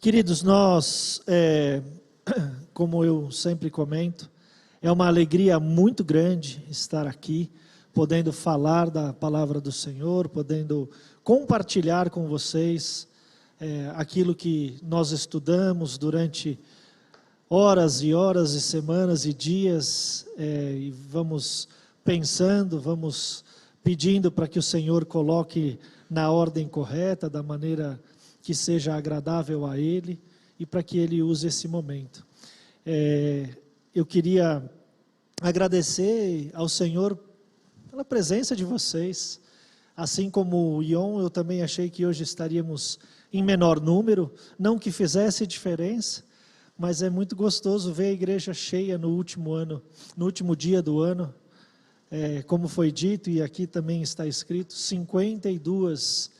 Queridos, como eu sempre comento, é uma alegria muito grande estar aqui, podendo falar da palavra do Senhor, podendo compartilhar com vocês aquilo que nós estudamos durante horas e horas e semanas e dias, e vamos pensando, vamos pedindo para que o Senhor coloque na ordem correta, da maneira que seja agradável a Ele, e para que Ele use esse momento. Eu queria agradecer ao Senhor pela presença de vocês. Assim como o Ion, eu também achei que hoje estaríamos em menor número, não que fizesse diferença, mas é muito gostoso ver a igreja cheia no último dia do ano. Como foi dito, e aqui também está escrito, 52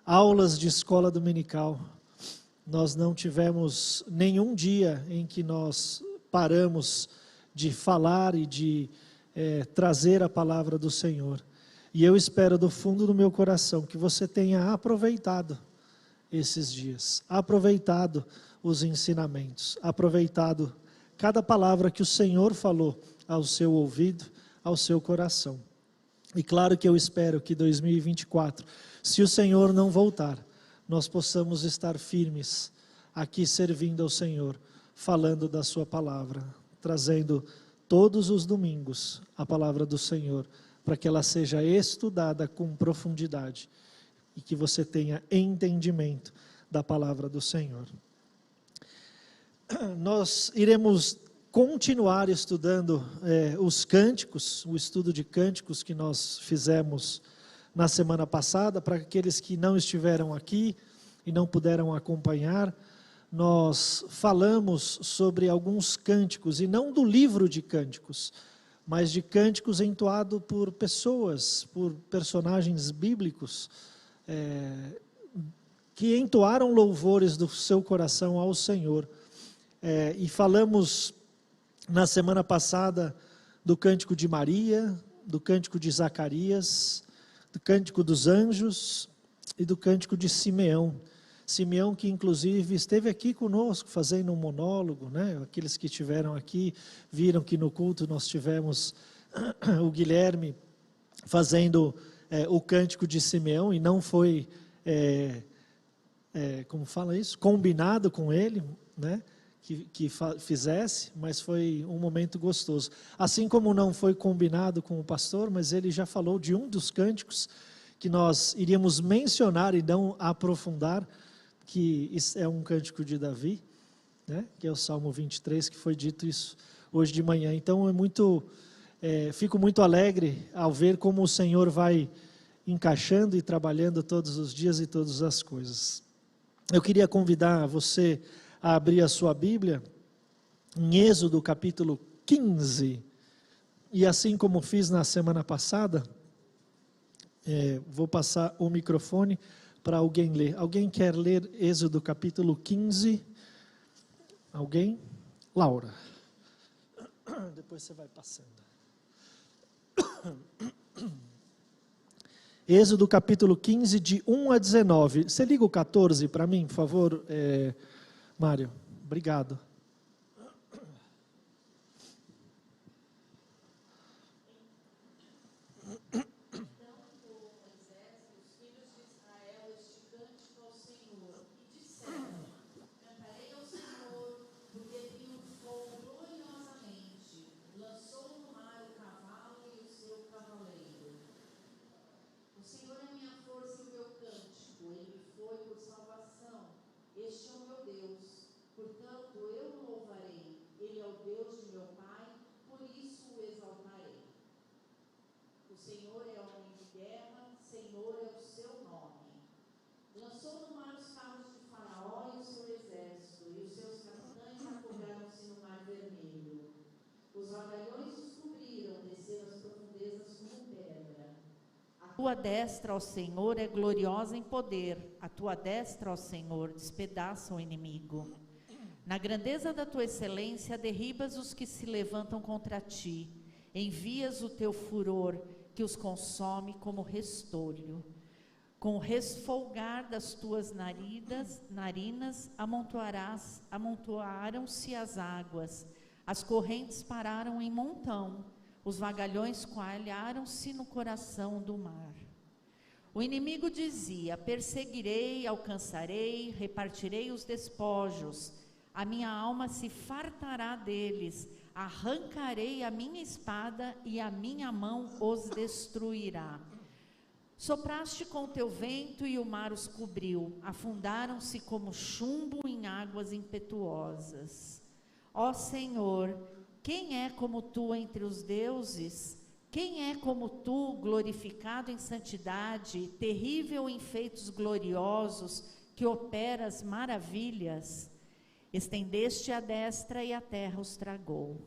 aulas de escola dominical. Nós não tivemos nenhum dia em que nós paramos de falar e de trazer a palavra do Senhor. E eu espero do fundo do meu coração que você tenha aproveitado esses dias, aproveitado os ensinamentos, aproveitado cada palavra que o Senhor falou ao seu ouvido, ao seu coração. E claro que eu espero que 2024, se o Senhor não voltar, nós possamos estar firmes aqui servindo ao Senhor, falando da sua palavra, trazendo todos os domingos a palavra do Senhor, para que ela seja estudada com profundidade e que você tenha entendimento da palavra do Senhor. Nós iremos continuar estudando os cânticos, o estudo de cânticos que nós fizemos na semana passada. Para aqueles que não estiveram aqui e não puderam acompanhar, nós falamos sobre alguns cânticos, e não do livro de cânticos, mas de cânticos entoados por pessoas, por personagens bíblicos, que entoaram louvores do seu coração ao Senhor. E falamos na semana passada do cântico de Maria, do cântico de Zacarias, do cântico dos anjos e do cântico de Simeão. Simeão, que inclusive esteve aqui conosco fazendo um monólogo, né? Aqueles que estiveram aqui viram que no culto nós tivemos o Guilherme fazendo o cântico de Simeão, e não foi, como fala isso? Combinado com ele, né? Que fizesse, mas foi um momento gostoso. Assim como não foi combinado com o pastor, mas ele já falou de um dos cânticos que nós iríamos mencionar e não aprofundar, que é um cântico de Davi, né? Que é o Salmo 23, que foi dito isso hoje de manhã. Então fico muito alegre ao ver como o Senhor vai encaixando e trabalhando todos os dias e todas as coisas. Eu queria convidar você a abrir a sua Bíblia em Êxodo capítulo 15, e assim como fiz na semana passada, vou passar o microfone para alguém ler. Alguém quer ler Êxodo capítulo 15? Alguém? Laura. Depois você vai passando. Êxodo capítulo 15, de 1 a 19. Você liga o 14 para mim, por favor, Mário? Obrigado. A tua destra, ó Senhor, é gloriosa em poder. A tua destra, ó Senhor, despedaça o inimigo. Na grandeza da tua excelência, derribas os que se levantam contra ti. Envias o teu furor, que os consome como restolho. Com o resfolgar das tuas narinas amontoaram-se as águas, as correntes pararam em montão, os vagalhões coalharam-se no coração do mar. O inimigo dizia: perseguirei, alcançarei, repartirei os despojos, a minha alma se fartará deles, arrancarei a minha espada e a minha mão os destruirá. Sopraste com teu vento e o mar os cobriu, afundaram-se como chumbo em águas impetuosas. Ó Senhor, quem é como tu entre os deuses? Quem é como tu, glorificado em santidade, terrível em feitos gloriosos, que operas maravilhas? Estendeste a destra e a terra os tragou.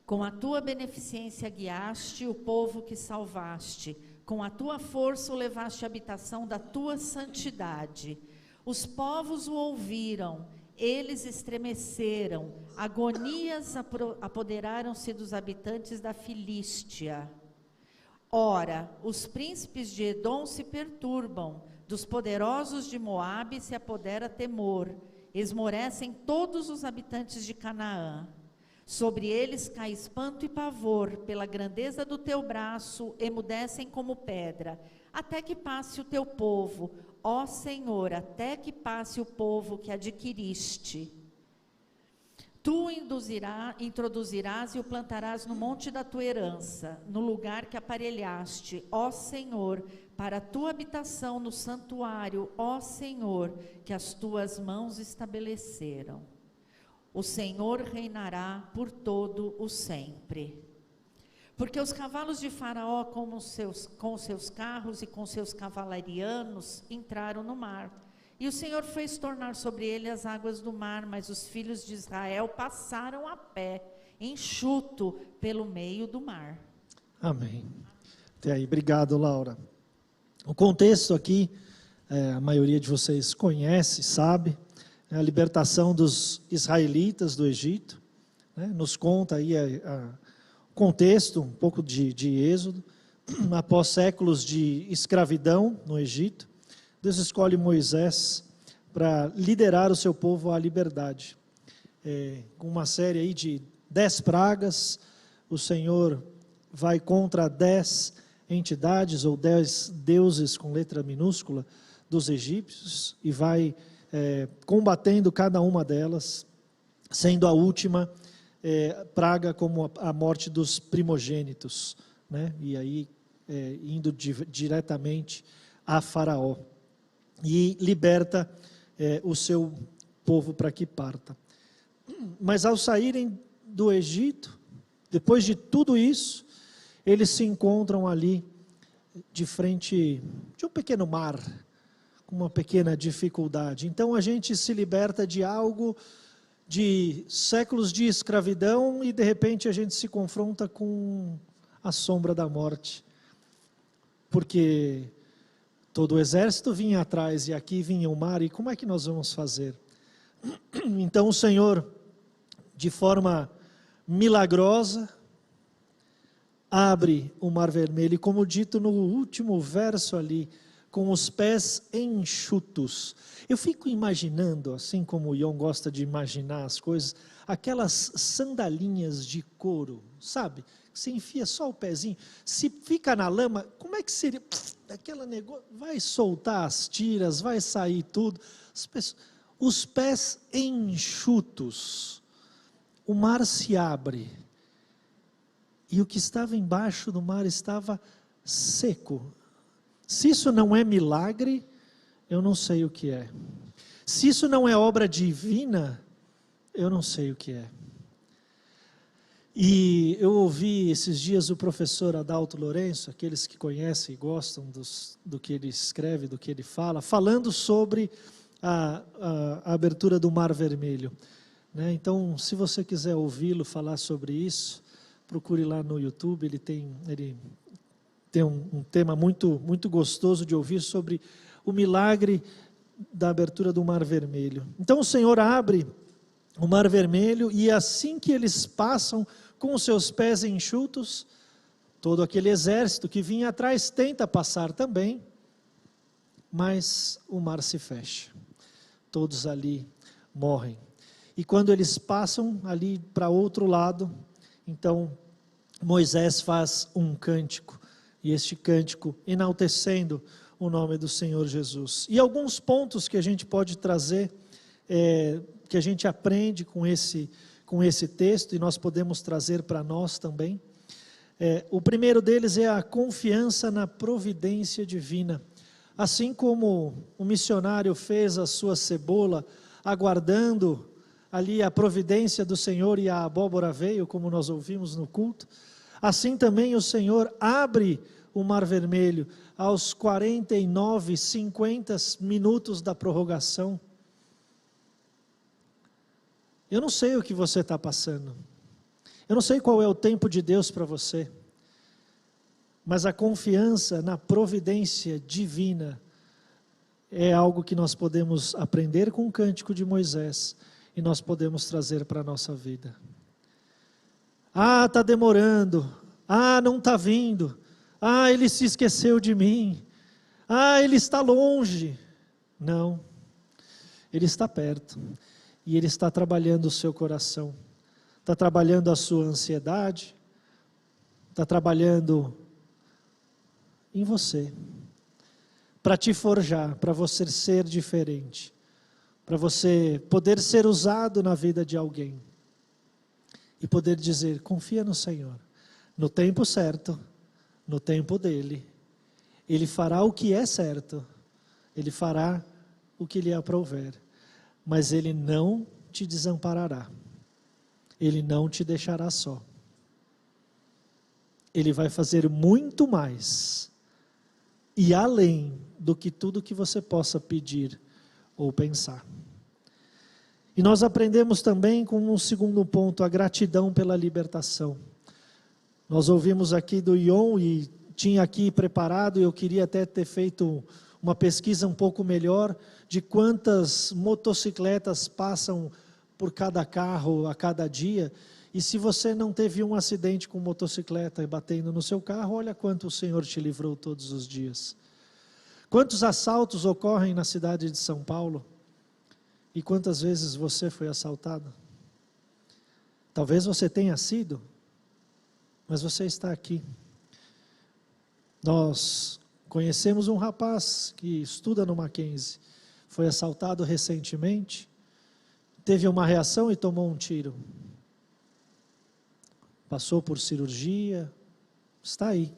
Com a tua beneficência guiaste o povo que salvaste, com a tua força o levaste à habitação da tua santidade. Os povos o ouviram, eles estremeceram, agonias apoderaram-se dos habitantes da Filístia. Ora, os príncipes de Edom se perturbam, dos poderosos de Moabe se apodera temor, esmorecem todos os habitantes de Canaã. Sobre eles cai espanto e pavor, pela grandeza do teu braço, emudecem como pedra, até que passe o teu povo, ó Senhor, até que passe o povo que adquiriste. Tu introduzirás e o plantarás no monte da tua herança, no lugar que aparelhaste, ó Senhor, para a tua habitação no santuário, ó Senhor, que as tuas mãos estabeleceram. O Senhor reinará por todo o sempre. Porque os cavalos de Faraó com os seus carros e com seus cavalarianos entraram no mar. E o Senhor fez tornar sobre ele as águas do mar, mas os filhos de Israel passaram a pé, enxuto, pelo meio do mar. Amém. Até aí, obrigado, Laura. O contexto aqui, a maioria de vocês conhece, sabe, a libertação dos israelitas do Egito, né? Nos conta aí o contexto, um pouco de Êxodo, após séculos de escravidão no Egito, Deus escolhe Moisés para liderar o seu povo à liberdade, com uma série aí de 10 pragas. O Senhor vai contra 10 entidades ou 10 deuses com letra minúscula dos egípcios e vai combatendo cada uma delas, sendo a última praga como a morte dos primogênitos, né? E aí indo diretamente a Faraó, e liberta o seu povo para que parta. Mas ao saírem do Egito, depois de tudo isso, eles se encontram ali de frente de um pequeno mar, uma pequena dificuldade. Então a gente se liberta de algo, de séculos de escravidão, e de repente a gente se confronta com a sombra da morte, porque todo o exército vinha atrás e aqui vinha o mar, e como é que nós vamos fazer? Então o Senhor, de forma milagrosa, abre o mar vermelho, e como dito no último verso ali, com os pés enxutos. Eu fico imaginando, assim como o Ion gosta de imaginar as coisas, aquelas sandalinhas de couro, sabe? Você enfia só o pezinho, se fica na lama, como é que seria? Aquela negócio, vai soltar as tiras, vai sair tudo. Os pés enxutos, o mar se abre, e o que estava embaixo do mar estava seco. Se isso não é milagre, eu não sei o que é. Se isso não é obra divina, eu não sei o que é. E eu ouvi esses dias o professor Adalto Lourenço, aqueles que conhecem e gostam do que ele escreve, do que ele fala, falando sobre a abertura do Mar Vermelho, né? Então, se você quiser ouvi-lo falar sobre isso, procure lá no YouTube, ele tem um tema muito, muito gostoso de ouvir sobre o milagre da abertura do Mar Vermelho. Então o Senhor abre o Mar Vermelho, e assim que eles passam com os seus pés enxutos, todo aquele exército que vinha atrás tenta passar também, mas o mar se fecha. Todos ali morrem. E quando eles passam ali para outro lado, então Moisés faz um cântico, e este cântico enaltecendo o nome do Senhor Jesus. E alguns pontos que a gente pode trazer, que a gente aprende com esse texto, e nós podemos trazer para nós também. O primeiro deles é a confiança na providência divina. Assim como o missionário fez a sua cebola, aguardando ali a providência do Senhor, e a abóbora veio, como nós ouvimos no culto, assim também o Senhor abre o Mar Vermelho aos 49, 50 minutos da prorrogação. Eu não sei o que você está passando, eu não sei qual é o tempo de Deus para você, mas a confiança na providência divina é algo que nós podemos aprender com o cântico de Moisés e nós podemos trazer para a nossa vida. Ah, está demorando. Ah, não está vindo. Ah, ele se esqueceu de mim. Ah, ele está longe. Não, ele está perto e ele está trabalhando o seu coração, está trabalhando a sua ansiedade, está trabalhando em você, para te forjar, para você ser diferente, para você poder ser usado na vida de alguém, e poder dizer, confia no Senhor, no tempo certo, no tempo dEle, Ele fará o que é certo, Ele fará o que lhe aprouver, mas Ele não te desamparará, Ele não te deixará só, Ele vai fazer muito mais, e além do que tudo que você possa pedir ou pensar. E nós aprendemos também com um segundo ponto, a gratidão pela libertação. Nós ouvimos aqui do Ion e tinha aqui preparado, eu queria até ter feito uma pesquisa um pouco melhor, de quantas motocicletas passam por cada carro a cada dia. E se você não teve um acidente com motocicleta batendo no seu carro, olha quanto o Senhor te livrou todos os dias. Quantos assaltos ocorrem na cidade de São Paulo? E quantas vezes você foi assaltado? Talvez você tenha sido, mas você está aqui. Nós conhecemos um rapaz que estuda no Mackenzie, foi assaltado recentemente, teve uma reação e tomou um tiro. Passou por cirurgia, está aí,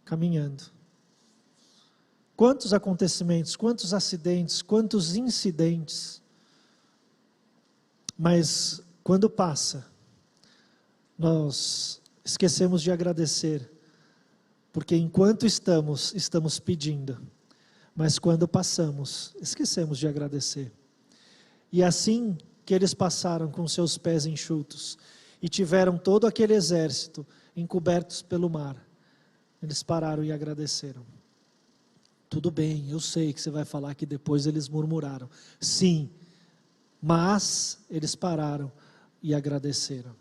caminhando. Quantos acontecimentos, quantos acidentes, quantos incidentes. Mas quando passa, nós esquecemos de agradecer, porque enquanto estamos pedindo, mas quando passamos, esquecemos de agradecer. E assim que eles passaram com seus pés enxutos, e tiveram todo aquele exército encobertos pelo mar, eles pararam e agradeceram. Tudo bem, eu sei que você vai falar que depois eles murmuraram. Sim, mas eles pararam e agradeceram.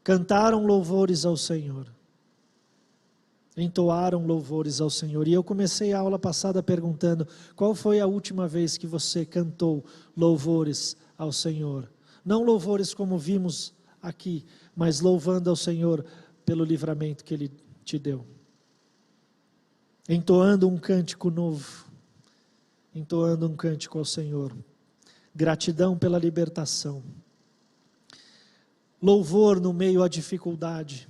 Cantaram louvores ao Senhor. Entoaram louvores ao Senhor. E eu comecei a aula passada perguntando, qual foi a última vez que você cantou louvores ao Senhor? Não louvores como vimos aqui, mas louvando ao Senhor pelo livramento que Ele te deu. Entoando um cântico novo, entoando um cântico ao Senhor. Gratidão pela libertação. Louvor no meio à dificuldade.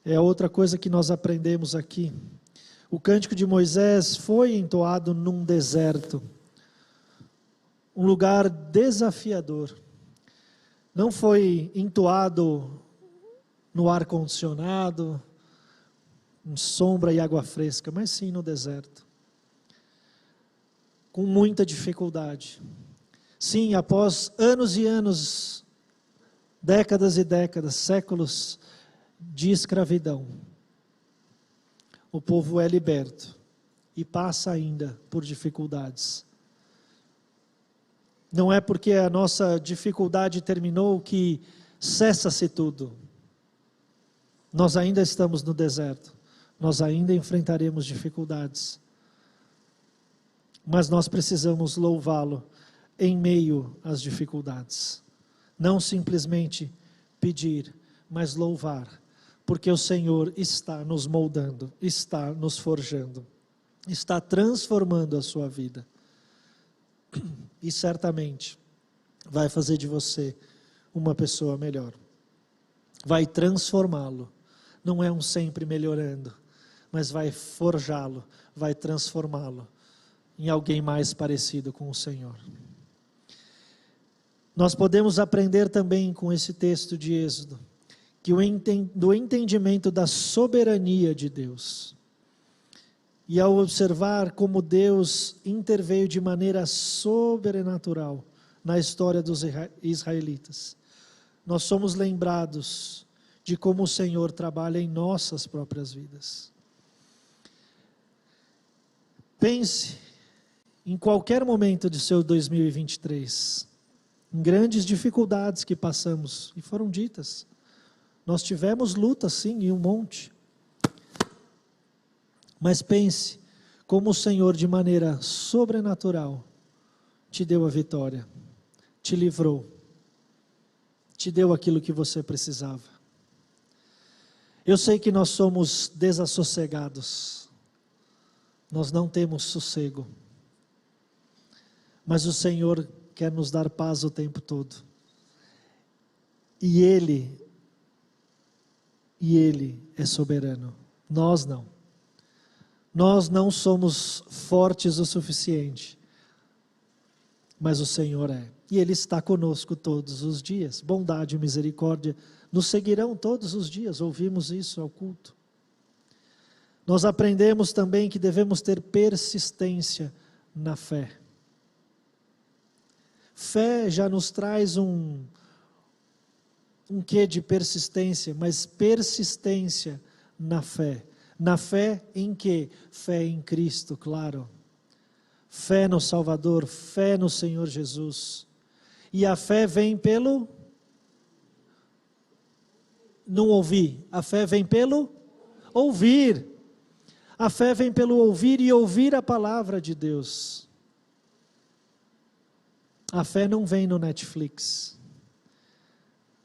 É outra coisa que nós aprendemos aqui. O cântico de Moisés foi entoado num deserto. Um lugar desafiador. Não foi entoado no ar-condicionado, em sombra e água fresca, mas sim no deserto. Com muita dificuldade. Sim, após anos e anos, décadas e décadas, séculos de escravidão, o povo é liberto e passa ainda por dificuldades. Não é porque a nossa dificuldade terminou que cessa-se tudo. Nós ainda estamos no deserto, nós ainda enfrentaremos dificuldades. Mas nós precisamos louvá-lo em meio às dificuldades. Não simplesmente pedir, mas louvar, porque o Senhor está nos moldando, está nos forjando, está transformando a sua vida. E certamente vai fazer de você uma pessoa melhor. Vai transformá-lo. Não é um sempre melhorando, mas vai forjá-lo, vai transformá-lo em alguém mais parecido com o Senhor. Nós podemos aprender também com esse texto de Êxodo, que do entendimento da soberania de Deus. E ao observar como Deus interveio de maneira sobrenatural na história dos israelitas, nós somos lembrados de como o Senhor trabalha em nossas próprias vidas. Pense em qualquer momento de seu 2023, em grandes dificuldades que passamos, e foram ditas. Nós tivemos luta, sim, e um monte. Mas pense como o Senhor, de maneira sobrenatural, te deu a vitória, te livrou, te deu aquilo que você precisava. Eu sei que nós somos desassossegados, nós não temos sossego, mas o Senhor quer nos dar paz o tempo todo. E Ele é soberano, nós não. Nós não somos fortes o suficiente, mas o Senhor é. E Ele está conosco todos os dias. Bondade e misericórdia nos seguirão todos os dias. Ouvimos isso ao culto. Nós aprendemos também que devemos ter persistência na fé. Fé já nos traz um quê de persistência, mas persistência na fé. Na fé em quê? Fé em Cristo, claro. Fé no Salvador, fé no Senhor Jesus. E a fé vem pelo não ouvir. A fé vem pelo ouvir. A fé vem pelo ouvir e ouvir a palavra de Deus. A fé não vem no Netflix.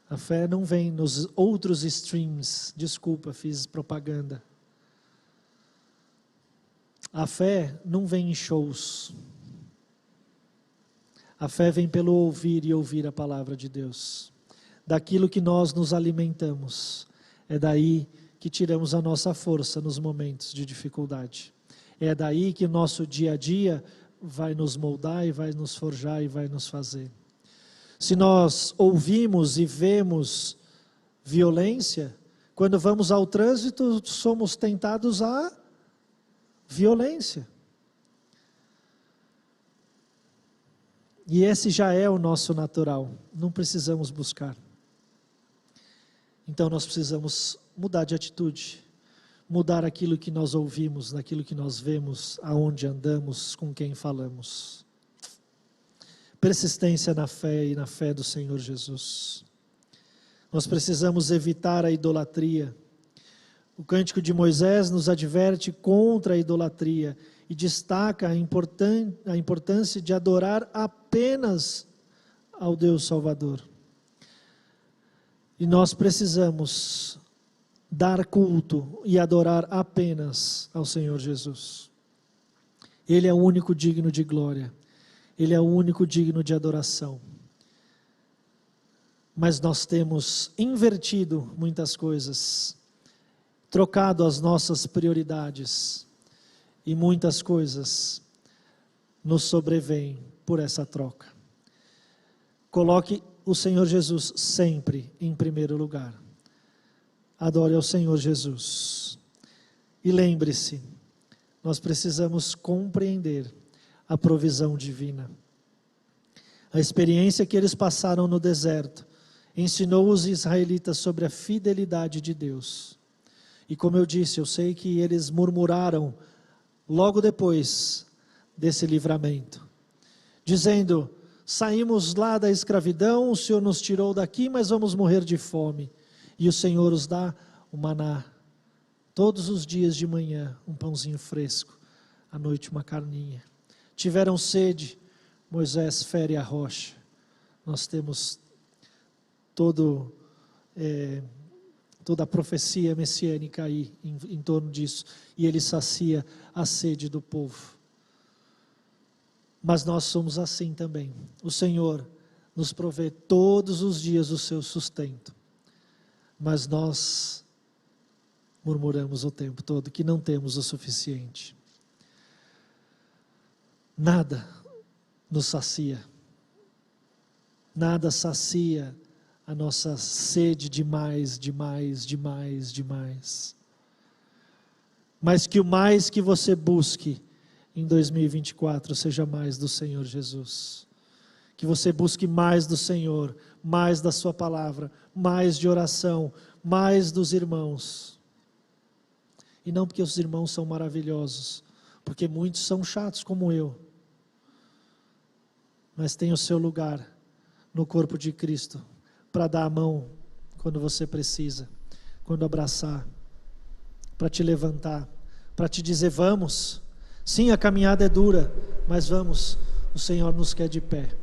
A fé não vem nos outros streams. Desculpa, fiz propaganda. A fé não vem em shows. A fé vem pelo ouvir e ouvir a palavra de Deus. Daquilo que nós nos alimentamos. É daí que tiramos a nossa força nos momentos de dificuldade. É daí que o nosso dia a dia vai nos moldar e vai nos forjar e vai nos fazer. Se nós ouvimos e vemos violência, quando vamos ao trânsito, somos tentados a violência. E esse já é o nosso natural, não precisamos buscar. Então nós precisamos mudar de atitude, mudar aquilo que nós ouvimos, naquilo que nós vemos, aonde andamos, com quem falamos. Persistência na fé e na fé do Senhor Jesus. Nós precisamos evitar a idolatria. O Cântico de Moisés nos adverte contra a idolatria e destaca a importância de adorar apenas ao Deus Salvador. E nós precisamos dar culto e adorar apenas ao Senhor Jesus. Ele é o único digno de glória. Ele é o único digno de adoração. Mas nós temos invertido muitas coisas, trocado as nossas prioridades, e muitas coisas nos sobrevêm por essa troca. Coloque o Senhor Jesus sempre em primeiro lugar. Adore ao Senhor Jesus. E lembre-se, nós precisamos compreender a provisão divina. A experiência que eles passaram no deserto ensinou os israelitas sobre a fidelidade de Deus. E como eu disse, eu sei que eles murmuraram logo depois desse livramento, dizendo: saímos lá da escravidão, o Senhor nos tirou daqui, mas vamos morrer de fome. E o Senhor nos dá o maná, todos os dias de manhã, um pãozinho fresco, à noite uma carninha. tiveram sede, Moisés fere a rocha. Nós temos toda a profecia messiânica aí em torno disso, e ele sacia a sede do povo. Mas nós somos assim também. O Senhor nos provê todos os dias o seu sustento, mas nós murmuramos o tempo todo que não temos o suficiente. Nada nos sacia, nada sacia a nossa sede de mais, de mais, de mais, de mais. Mas que o mais que você busque em 2024 seja mais do Senhor Jesus. Que você busque mais do Senhor, mais da sua palavra, mais de oração, mais dos irmãos. E não porque os irmãos são maravilhosos, porque muitos são chatos como eu. Mas tem o seu lugar no corpo de Cristo, para dar a mão quando você precisa, quando abraçar, para te levantar, para te dizer vamos. Sim, a caminhada é dura, mas vamos, o Senhor nos quer de pé.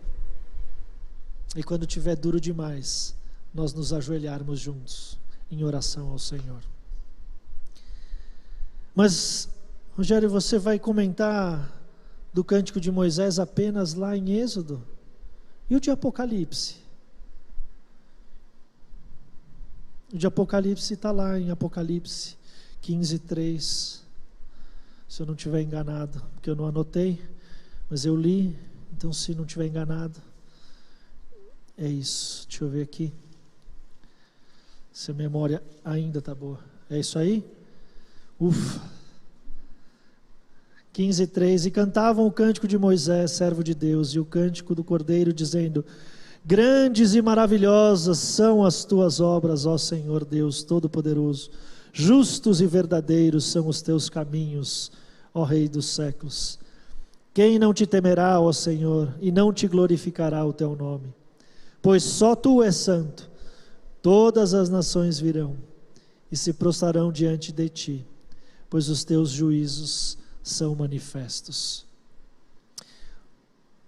E quando tiver duro demais, nós nos ajoelharmos juntos em oração ao Senhor. Mas, Rogério, você vai comentar do Cântico de Moisés apenas lá em Êxodo? E o de Apocalipse? O de Apocalipse está lá em Apocalipse 15:3. Se eu não estiver enganado, porque eu não anotei, mas eu li, então se não estiver enganado, é isso. Deixa eu ver aqui, se a memória ainda está boa. É isso aí? Ufa! 15:3. E cantavam o cântico de Moisés, servo de Deus, e o cântico do Cordeiro, dizendo: grandes e maravilhosas são as tuas obras, ó Senhor Deus Todo-Poderoso. Justos e verdadeiros são os teus caminhos, ó Rei dos séculos. Quem não te temerá, ó Senhor, e não te glorificará o teu nome? Pois só tu és santo. Todas as nações virão e se prostrarão diante de ti, pois os teus juízos são manifestos.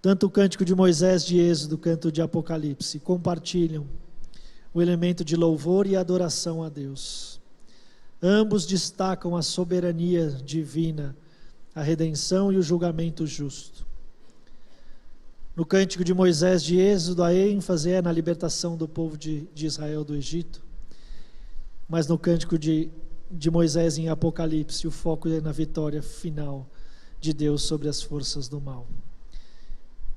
Tanto o cântico de Moisés de Êxodo, quanto o de Apocalipse compartilham o elemento de louvor e adoração a Deus. Ambos destacam a soberania divina, a redenção e o julgamento justo. No cântico de Moisés de Êxodo, a ênfase é na libertação do povo de Israel do Egito, mas no cântico de Moisés em Apocalipse, o foco é na vitória final de Deus sobre as forças do mal.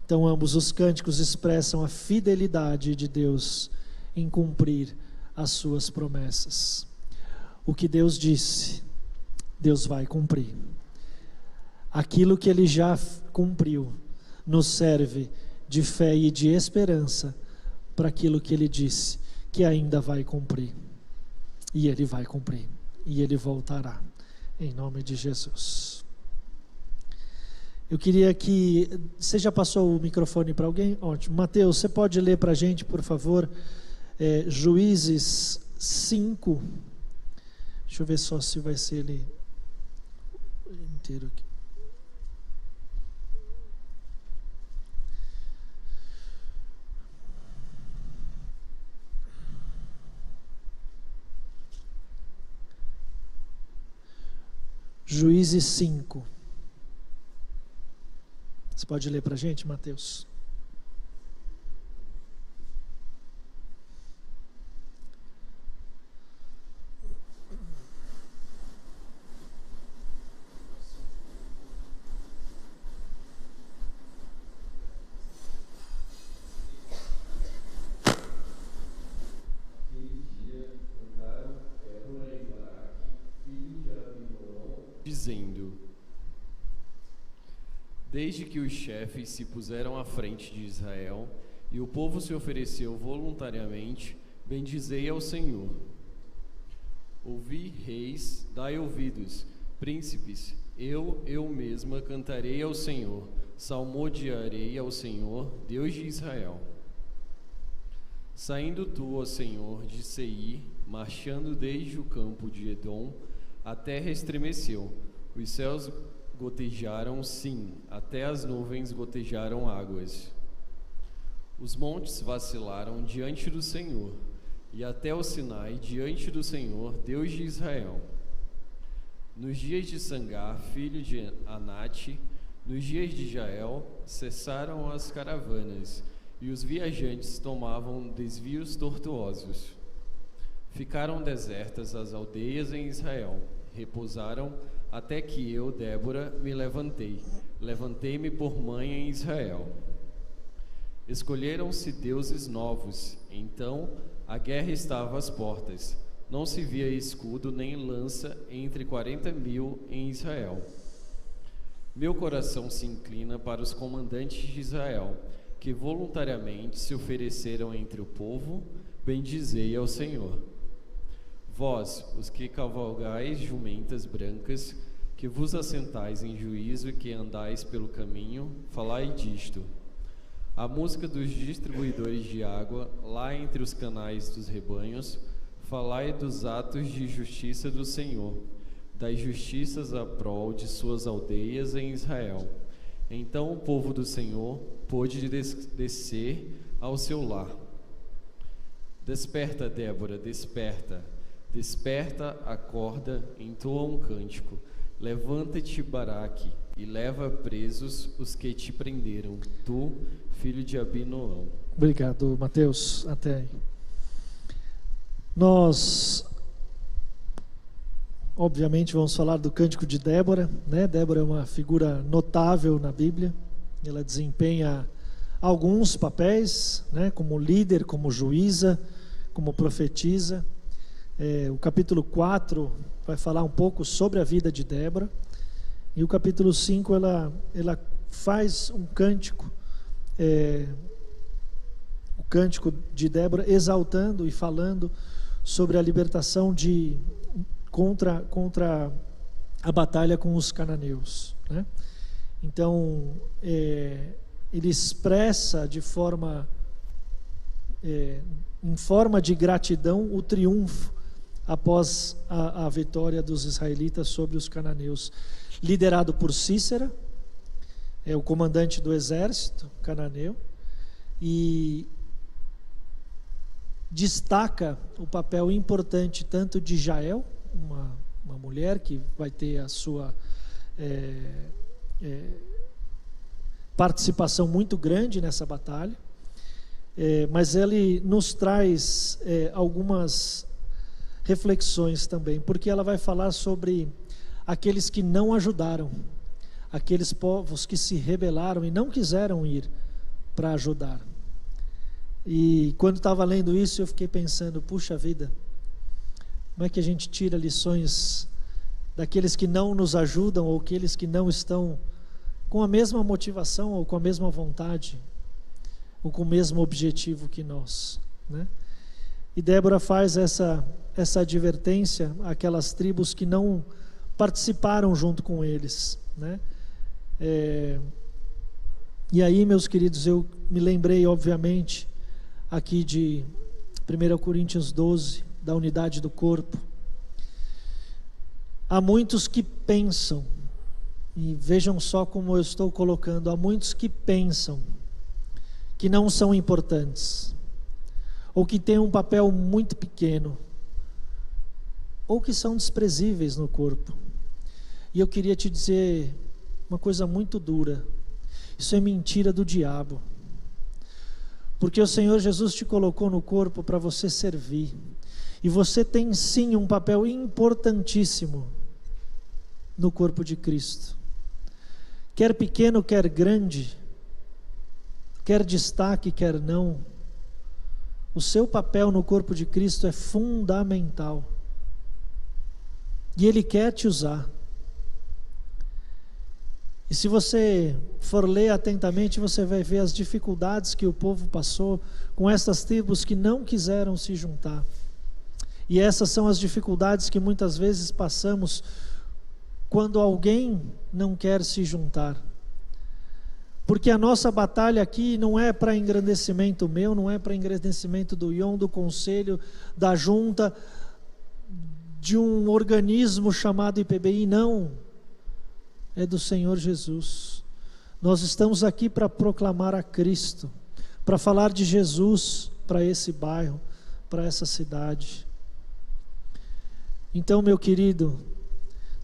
Então ambos os cânticos expressam a fidelidade de Deus em cumprir as suas promessas. O que Deus disse, Deus vai cumprir. Aquilo que Ele já cumpriu nos serve de fé e de esperança para aquilo que Ele disse que ainda vai cumprir. E Ele vai cumprir. E Ele voltará. Em nome de Jesus. Eu queria que... Você já passou o microfone para alguém? Ótimo. Mateus, você pode ler para a gente, por favor, Juízes 5. Deixa eu ver só se vai ser ele inteiro aqui. Juízes 5. Você pode ler para a gente, Mateus? Dizendo: desde que os chefes se puseram à frente de Israel e o povo se ofereceu voluntariamente, bendizei ao Senhor. Ouvi, reis, dai ouvidos, príncipes, eu mesma cantarei ao Senhor, salmodiarei ao Senhor, Deus de Israel. Saindo tu, ó Senhor, de Seir, marchando desde o campo de Edom, a terra estremeceu, gotejaram, sim, até as nuvens gotejaram águas. Os montes vacilaram diante do Senhor, e até o Sinai diante do Senhor, Deus de Israel. Nos dias de Sangar, filho de Anate, nos dias de Jael, cessaram as caravanas, e os viajantes tomavam desvios tortuosos. Ficaram desertas as aldeias em Israel, repousaram até que eu, Débora, me levantei-me por mãe em Israel. Escolheram-se deuses novos, então a guerra estava às portas, não se via escudo nem lança entre 40.000 em Israel. Meu coração se inclina para os comandantes de Israel, que voluntariamente se ofereceram entre o povo, bendizei ao Senhor. Vós, os que cavalgais jumentas brancas, que vos assentais em juízo e que andais pelo caminho, falai disto. A música dos distribuidores de água, lá entre os canais dos rebanhos, falai dos atos de justiça do Senhor, das justiças a prol de suas aldeias em Israel. Então o povo do Senhor pôde descer ao seu lar. Desperta, Débora, desperta. Desperta, acorda, entoa um cântico. Levanta-te, Baraque, e leva presos os que te prenderam, tu, filho de Abinoão. Obrigado, Mateus. Até aí. Nós, obviamente, vamos falar do cântico de Débora, né? Débora é uma figura notável na Bíblia. Ela desempenha alguns papéis, né? Como líder, como juíza, como profetisa. O capítulo 4 vai falar um pouco sobre a vida de Débora. E o capítulo 5 ela faz um cântico, o cântico de Débora, exaltando e falando sobre a libertação contra a batalha com os cananeus, né? Então, ele expressa em forma de gratidão o triunfo após a vitória dos israelitas sobre os cananeus, liderado por Sísera, o comandante do exército cananeu, e destaca o papel importante tanto de Jael, uma mulher que vai ter a sua participação muito grande nessa batalha, mas ele nos traz algumas reflexões também, porque ela vai falar sobre aqueles que não ajudaram, aqueles povos que se rebelaram e não quiseram ir para ajudar. E quando estava lendo isso, eu fiquei pensando, puxa vida, como é que a gente tira lições daqueles que não nos ajudam, ou aqueles que não estão com a mesma motivação, ou com a mesma vontade, ou com o mesmo objetivo que nós, né? E Débora faz essa advertência àquelas tribos que não participaram junto com eles, né? E aí, meus queridos, eu me lembrei, obviamente, aqui de 1 Coríntios 12, da unidade do corpo. Há muitos que pensam, e vejam só como eu estou colocando, há muitos que pensam que não são importantes, ou que têm um papel muito pequeno, ou que são desprezíveis no corpo. E eu queria te dizer uma coisa muito dura: isso é mentira do diabo, porque o Senhor Jesus te colocou no corpo para você servir, e você tem sim um papel importantíssimo no corpo de Cristo, quer pequeno, quer grande, quer destaque, quer não. O seu papel no corpo de Cristo é fundamental, e Ele quer te usar. E se você for ler atentamente, você vai ver as dificuldades que o povo passou com essas tribos que não quiseram se juntar. E essas são as dificuldades que muitas vezes passamos quando alguém não quer se juntar. Porque a nossa batalha aqui não é para engrandecimento meu, não é para engrandecimento do Ion, do conselho, da junta, de um organismo chamado IPBI, não. é do Senhor Jesus. Nós estamos aqui para proclamar a Cristo, para falar de Jesus para esse bairro, para essa cidade. Então, meu querido,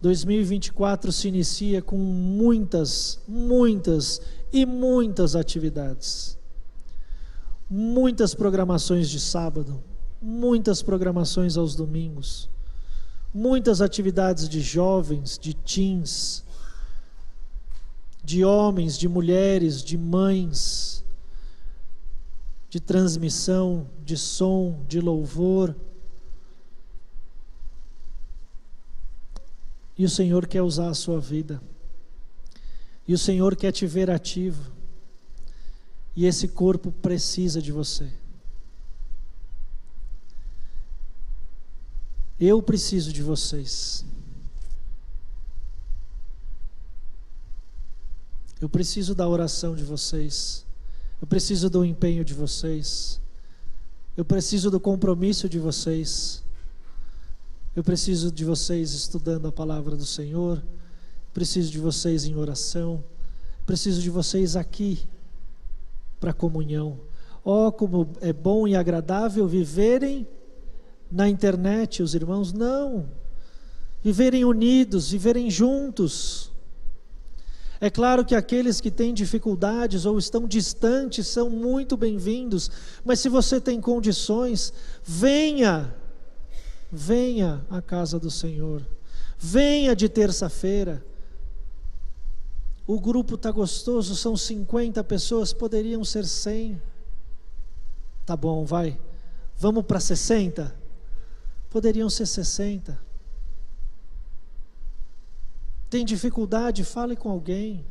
2024 se inicia com muitas atividades. Muitas programações de sábado, muitas programações aos domingos, muitas atividades de jovens, de teens, de homens, de mulheres, de mães, de transmissão, de som, de louvor. E o Senhor quer usar a sua vida. E o Senhor quer te ver ativo. E esse corpo precisa de você. Eu preciso de vocês. Eu preciso da oração de vocês. Eu preciso do empenho de vocês. Eu preciso do compromisso de vocês. Eu preciso de vocês estudando a palavra do Senhor. Preciso de vocês em oração. Preciso de vocês aqui para comunhão. Oh, como é bom e agradável viverem na internet, os irmãos, não. Viverem unidos, viverem juntos. É claro que aqueles que têm dificuldades ou estão distantes são muito bem-vindos, mas se você tem condições, venha à casa do Senhor, venha de terça-feira. O grupo está gostoso, são 50 pessoas, poderiam ser 100. Tá bom, vai. Vamos para 60? Poderiam ser 60. Tem dificuldade? Fale com alguém.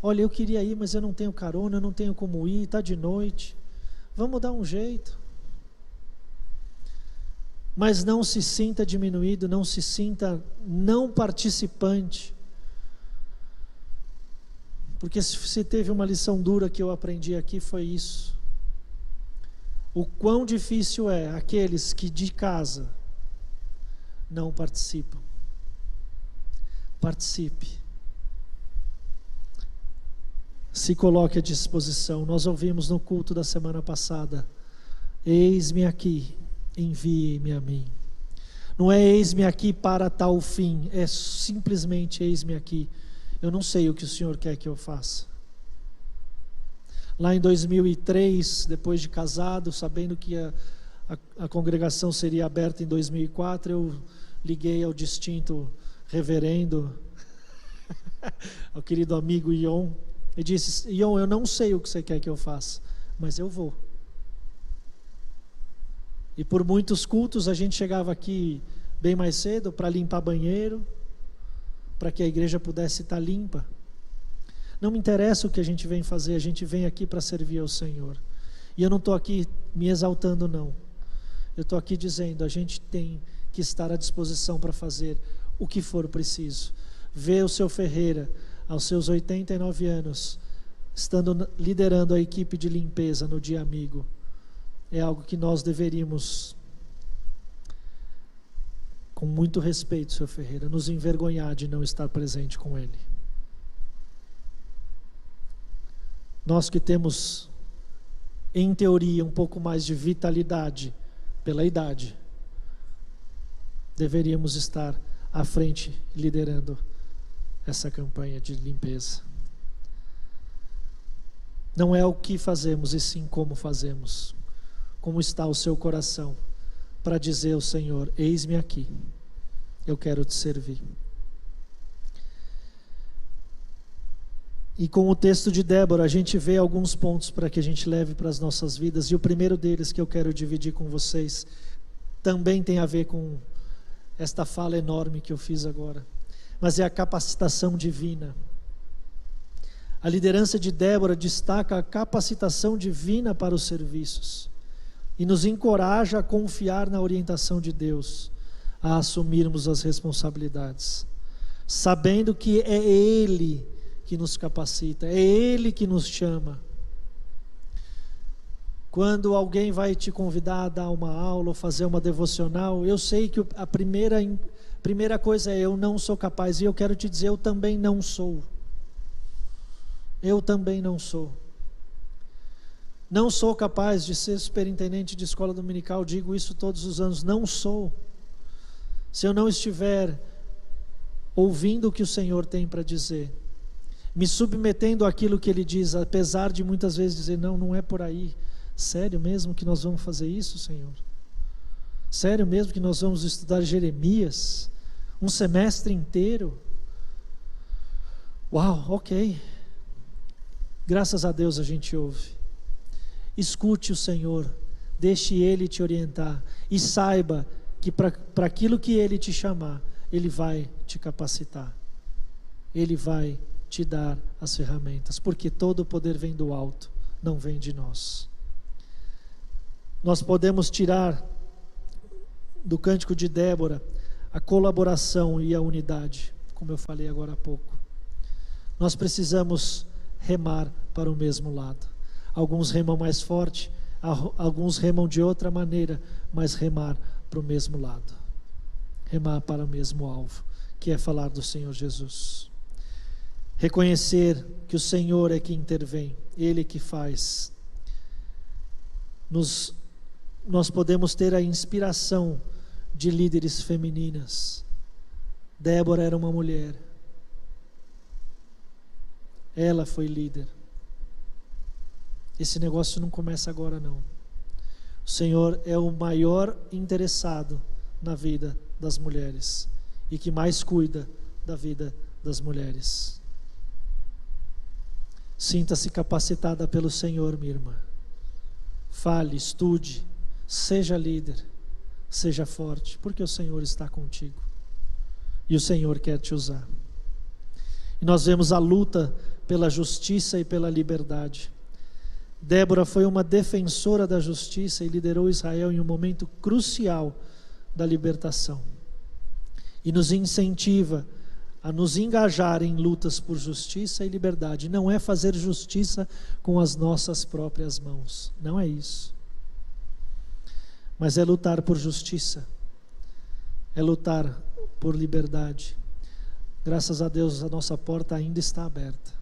Olha, eu queria ir, mas eu não tenho carona, eu não tenho como ir, está de noite. Vamos dar um jeito. Mas não se sinta diminuído, não se sinta não participante. Porque se teve uma lição dura que eu aprendi aqui, foi isso. O quão difícil é aqueles que de casa não participam. Participe. Se coloque à disposição. Nós ouvimos no culto da semana passada: eis-me aqui, envie-me a mim. Não é eis-me aqui para tal fim, é simplesmente eis-me aqui. Eu não sei o que o Senhor quer que eu faça. Lá em 2003, depois de casado, sabendo que a congregação seria aberta em 2004, eu liguei ao distinto reverendo, ao querido amigo Ion, e disse: Ion, eu não sei o que você quer que eu faça, mas eu vou. E por muitos cultos a gente chegava aqui bem mais cedo para limpar banheiro, para que a igreja pudesse estar limpa. Não me interessa o que a gente vem fazer, a gente vem aqui para servir ao Senhor. E eu não estou aqui me exaltando, não. Eu estou aqui dizendo, a gente tem que estar à disposição para fazer o que for preciso. Ver o seu Ferreira, aos seus 89 anos, liderando a equipe de limpeza no Dia Amigo, é algo que nós deveríamos, com muito respeito, seu Ferreira, nos envergonhar de não estar presente com ele. Nós que temos, em teoria, um pouco mais de vitalidade pela idade, deveríamos estar à frente, liderando essa campanha de limpeza. Não é o que fazemos, e sim como fazemos. Como está o seu coração para dizer ao Senhor: eis-me aqui, eu quero te servir. E com o texto de Débora, a gente vê alguns pontos para que a gente leve para as nossas vidas, e o primeiro deles que eu quero dividir com vocês também tem a ver com esta fala enorme que eu fiz agora, mas é a capacitação divina. A liderança de Débora destaca a capacitação divina para os serviços e nos encoraja a confiar na orientação de Deus, a assumirmos as responsabilidades, sabendo que é Ele que nos capacita, é Ele que nos chama. Quando alguém vai te convidar a dar uma aula ou fazer uma devocional, eu sei que a primeira Primeira coisa é: eu não sou capaz. E eu quero te dizer, eu também não sou. Eu também não sou. Não sou capaz de ser superintendente de escola dominical, digo isso todos os anos, não sou. Se eu não estiver ouvindo o que o Senhor tem para dizer, me submetendo àquilo que Ele diz, apesar de muitas vezes dizer, não é por aí. Sério mesmo que nós vamos fazer isso, Senhor? Sério mesmo que nós vamos estudar Jeremias? Um semestre inteiro? Uau, ok. Graças a Deus a gente ouve. Escute o Senhor, deixe Ele te orientar e saiba que para aquilo que Ele te chamar, Ele vai te capacitar, Ele vai te dar as ferramentas, porque todo o poder vem do alto, não vem de nós. Nós podemos tirar do cântico de Débora a colaboração e a unidade, como eu falei agora há pouco. Nós precisamos remar para o mesmo lado. Alguns remam mais forte, alguns remam de outra maneira, mas remar para o mesmo lado, remar para o mesmo alvo, que é falar do Senhor Jesus. Reconhecer que o Senhor é que intervém, Ele que faz. Nós podemos ter a inspiração de líderes femininas. Débora era uma mulher, ela foi líder. Esse negócio não começa agora não. O Senhor é o maior interessado na vida das mulheres e que mais cuida da vida das mulheres. Sinta-se capacitada pelo Senhor, minha irmã. Fale, estude, seja líder, seja forte, porque o Senhor está contigo e o Senhor quer te usar. E nós vemos a luta pela justiça e pela liberdade. Débora foi uma defensora da justiça e liderou Israel em um momento crucial da libertação. E nos incentiva a nos engajar em lutas por justiça e liberdade. Não é fazer justiça com as nossas próprias mãos, não é isso. Mas é lutar por justiça, é lutar por liberdade. Graças a Deus a nossa porta ainda está aberta.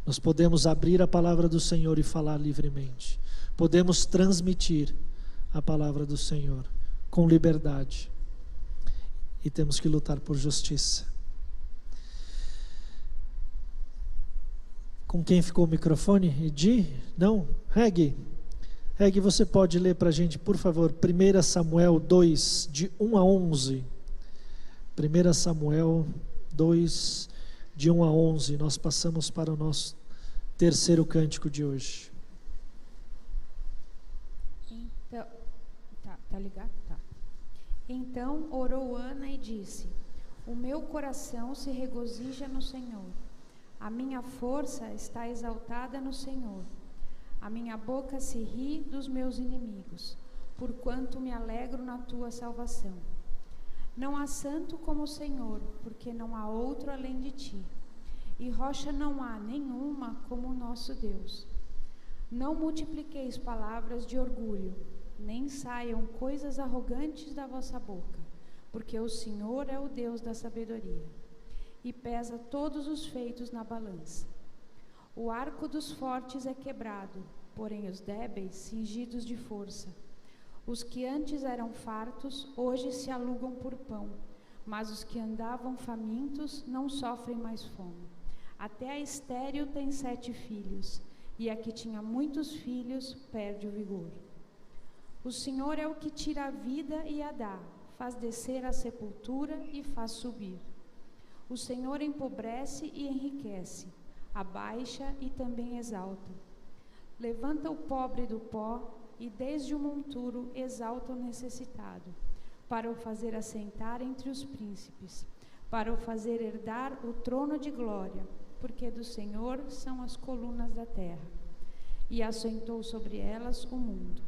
Nós podemos abrir a palavra do Senhor e falar livremente. Podemos transmitir a palavra do Senhor com liberdade. E temos que lutar por justiça. Com quem ficou o microfone? Edi? Não? Reg, você pode ler para a gente, por favor, 1 Samuel 2, de 1 a 11. 1 Samuel 2, de 1 a 11. Nós passamos para o nosso terceiro cântico de hoje. Então, tá ligado? Tá. Então orou Ana e disse: o meu coração se regozija no Senhor. A minha força está exaltada no Senhor. A minha boca se ri dos meus inimigos, porquanto me alegro na tua salvação. Não há santo como o Senhor, porque não há outro além de ti. E rocha não há nenhuma como o nosso Deus. Não multipliqueis palavras de orgulho, nem saiam coisas arrogantes da vossa boca, porque o Senhor é o Deus da sabedoria, e pesa todos os feitos na balança. O arco dos fortes é quebrado, porém os débeis cingidos de força. Os que antes eram fartos, hoje se alugam por pão, mas os que andavam famintos não sofrem mais fome. Até a estéril tem 7 filhos, e a que tinha muitos filhos perde o vigor. O Senhor é o que tira a vida e a dá, faz descer a sepultura e faz subir. O Senhor empobrece e enriquece, abaixa e também exalta. Levanta o pobre do pó e desde o monturo exalta o necessitado, para o fazer assentar entre os príncipes, para o fazer herdar o trono de glória, porque do Senhor são as colunas da terra, e assentou sobre elas o mundo.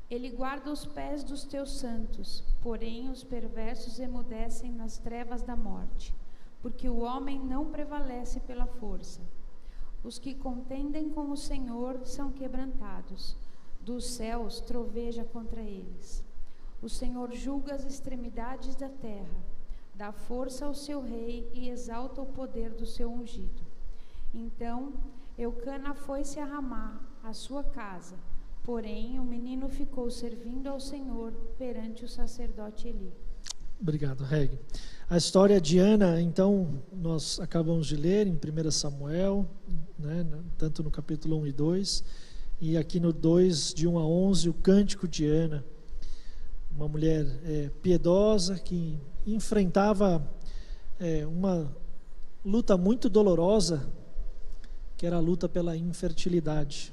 Ele guarda os pés dos teus santos, porém os perversos emudecem nas trevas da morte, porque o homem não prevalece pela força. Os que contendem com o Senhor são quebrantados, dos céus troveja contra eles. O Senhor julga as extremidades da terra, dá força ao seu rei e exalta o poder do seu ungido. Então Eucana foi-se a Ramá, a sua casa, porém o menino ficou servindo ao Senhor perante o sacerdote Eli. Obrigado, Reg. A história de Ana, então, nós acabamos de ler em 1 Samuel, né, tanto no capítulo 1 e 2, e aqui no 2, de 1 a 11, o cântico de Ana, uma mulher piedosa que enfrentava uma luta muito dolorosa, que era a luta pela infertilidade.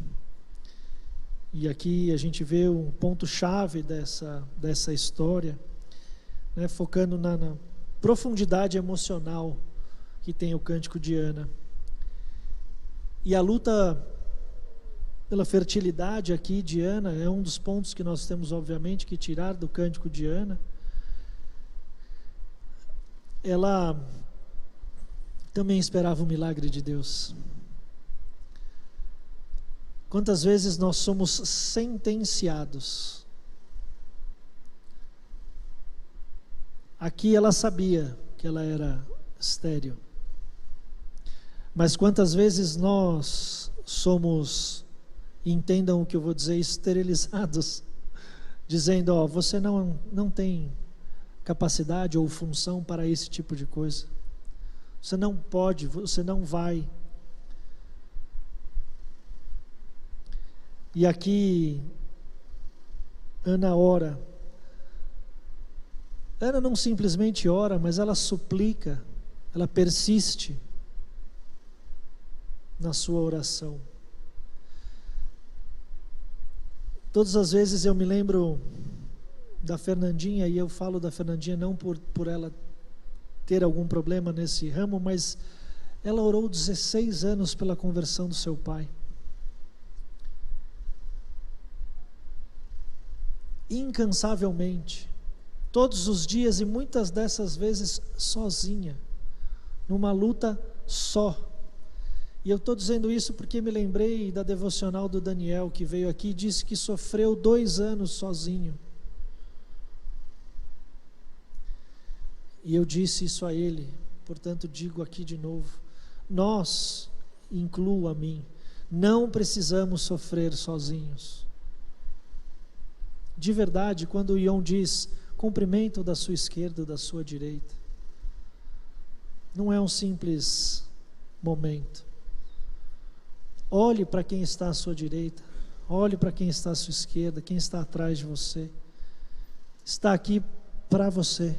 E aqui a gente vê um ponto-chave dessa história, né, focando na profundidade emocional que tem o cântico de Ana. E a luta pela fertilidade aqui de Ana é um dos pontos que nós temos, obviamente, que tirar do cântico de Ana. Ela também esperava o milagre de Deus. Quantas vezes nós somos sentenciados? Aqui ela sabia que ela era estéril. Mas quantas vezes nós somos, entendam o que eu vou dizer, esterilizados, dizendo, ó, você não tem capacidade ou função para esse tipo de coisa. Você não pode, você não vai. E aqui Ana ora. Ana não simplesmente ora, mas ela suplica, ela persiste na sua oração. Todas as vezes eu me lembro da Fernandinha, e eu falo da Fernandinha não por ela ter algum problema nesse ramo, mas ela orou 16 anos pela conversão do seu pai. Incansavelmente. Todos os dias e muitas dessas vezes sozinha, numa luta só. E eu estou dizendo isso porque me lembrei da devocional do Daniel, que veio aqui e disse que sofreu 2 anos sozinho. E eu disse isso a ele, portanto digo aqui de novo, nós, incluo a mim, não precisamos sofrer sozinhos. De verdade, quando o Ion diz, cumprimento da sua esquerda, da sua direita, não é um simples momento. Olhe para quem está à sua direita, olhe para quem está à sua esquerda, quem está atrás de você, está aqui para você.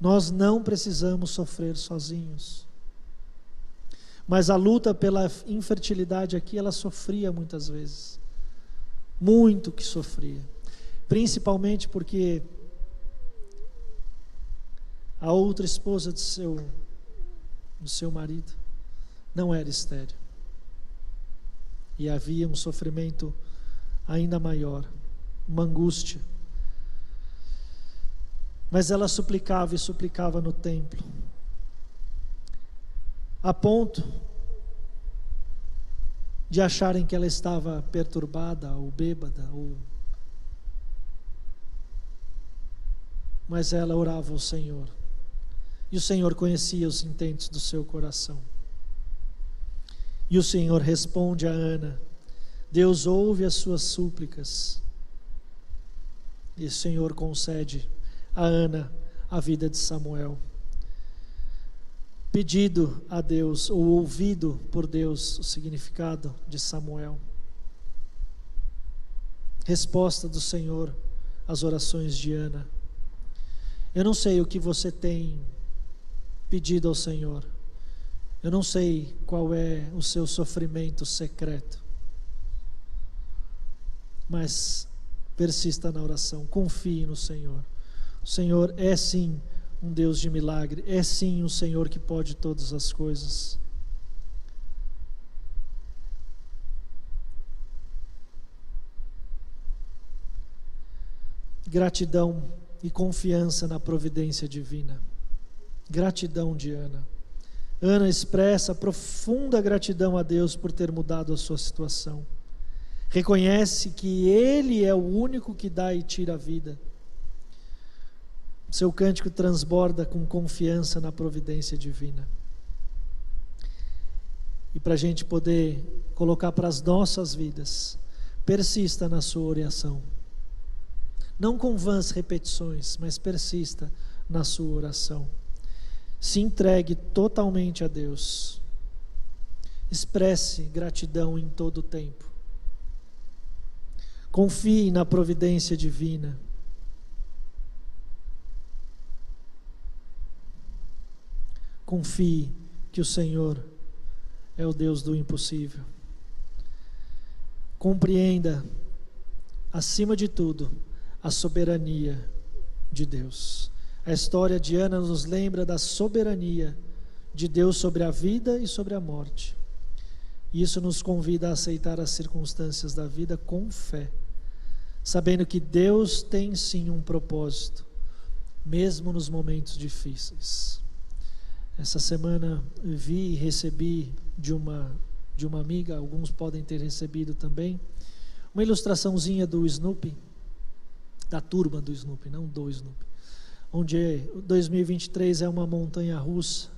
Nós não precisamos sofrer sozinhos. Mas a luta pela infertilidade aqui, ela sofria muitas vezes, muito que sofria. Principalmente porque a outra esposa do seu marido não era estéril. E havia um sofrimento ainda maior, uma angústia. Mas ela suplicava e suplicava no templo, a ponto de acharem que ela estava perturbada ou bêbada, mas ela orava ao Senhor, e o Senhor conhecia os intentos do seu coração, e o Senhor responde a Ana. Deus ouve as suas súplicas, e o Senhor concede a Ana a vida de Samuel. Pedido a Deus, ou ouvido por Deus, o significado de Samuel. Resposta do Senhor às orações de Ana. Eu não sei o que você tem pedido ao Senhor. Eu não sei qual é o seu sofrimento secreto. Mas persista na oração, confie no Senhor. O Senhor é sim um Deus de milagre, é sim um Senhor que pode todas as coisas. Gratidão e confiança na providência divina. Gratidão de Ana. Ana expressa profunda gratidão a Deus por ter mudado a sua situação. Reconhece que Ele é o único que dá e tira a vida. Seu cântico transborda com confiança na providência divina. E para a gente poder colocar para as nossas vidas, persista na sua oração. Não com vãs repetições, mas persista na sua oração. Se entregue totalmente a Deus. Expresse gratidão em todo o tempo. Confie na providência divina. Confie que o Senhor é o Deus do impossível. Compreenda, acima de tudo, a soberania de Deus. A história de Ana nos lembra da soberania de Deus sobre a vida e sobre a morte. E isso nos convida a aceitar as circunstâncias da vida com fé, sabendo que Deus tem sim um propósito, mesmo nos momentos difíceis. Essa semana vi e recebi de uma amiga, alguns podem ter recebido também, uma ilustraçãozinha do Snoopy, da turma do Snoopy, não do Snoopy, onde 2023 é uma montanha russa,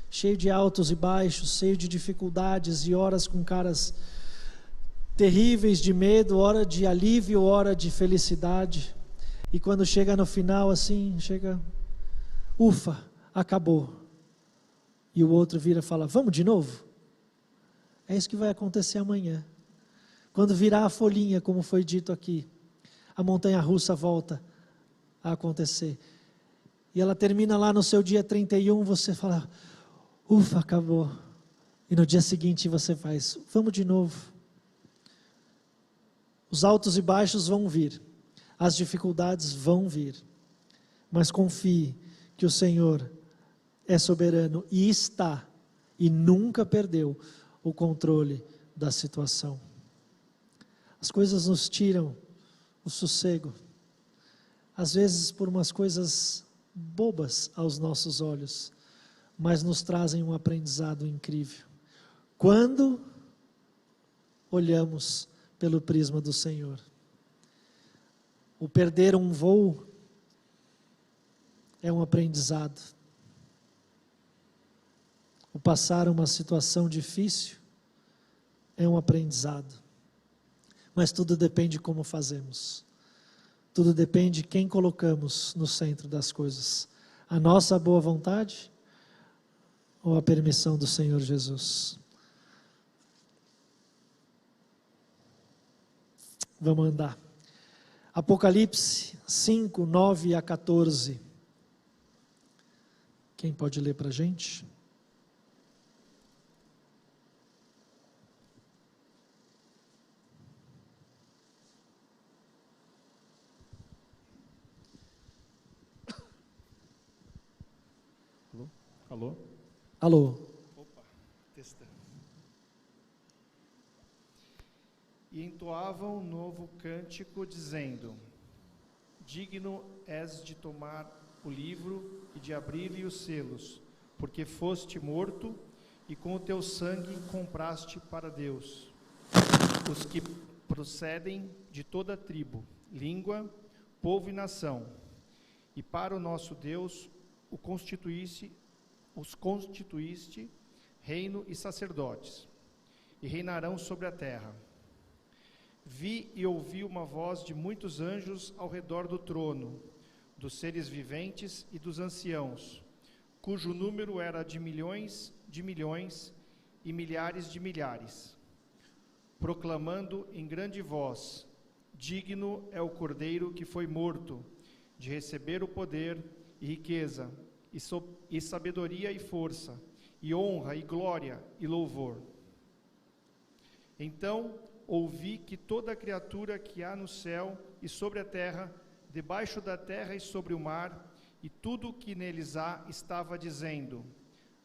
cheio de altos e baixos, cheio de dificuldades e horas com caras terríveis de medo, hora de alívio, hora de felicidade, e quando chega no final assim, chega, ufa, acabou, e o outro vira e fala, vamos de novo? É isso que vai acontecer amanhã, quando virar a folhinha, como foi dito aqui, a montanha russa volta a acontecer, e ela termina lá no seu dia 31, você fala, ufa, acabou, e no dia seguinte você faz, vamos de novo. Os altos e baixos vão vir, as dificuldades vão vir, mas confie que o Senhor é soberano e está, e nunca perdeu o controle da situação. As coisas nos tiram o sossego, às vezes por umas coisas bobas aos nossos olhos, mas nos trazem um aprendizado incrível. Quando olhamos pelo prisma do Senhor. O perder um voo é um aprendizado. O passar uma situação difícil é um aprendizado. Mas tudo depende de como fazemos. Tudo depende de quem colocamos no centro das coisas. A nossa boa vontade ou a permissão do Senhor Jesus? Vamos andar. Apocalipse 5, 9 a 14. Quem pode ler para a gente? Alô? Alô. Opa, testando. E entoavam um novo cântico, dizendo: digno és de tomar o livro e de abrir-lhe os selos, porque foste morto e com o teu sangue compraste para Deus os que procedem de toda tribo, língua, povo e nação, e para o nosso Deus os constituíste reino e sacerdotes, e reinarão sobre a terra. Vi e ouvi uma voz de muitos anjos ao redor do trono, dos seres viventes e dos anciãos, cujo número era de milhões e milhares de milhares, proclamando em grande voz: digno é o Cordeiro que foi morto, de receber o poder e riqueza, e sabedoria e força, e honra e glória e louvor. Então ouvi que toda criatura que há no céu e sobre a terra, debaixo da terra e sobre o mar, e tudo o que neles há, estava dizendo: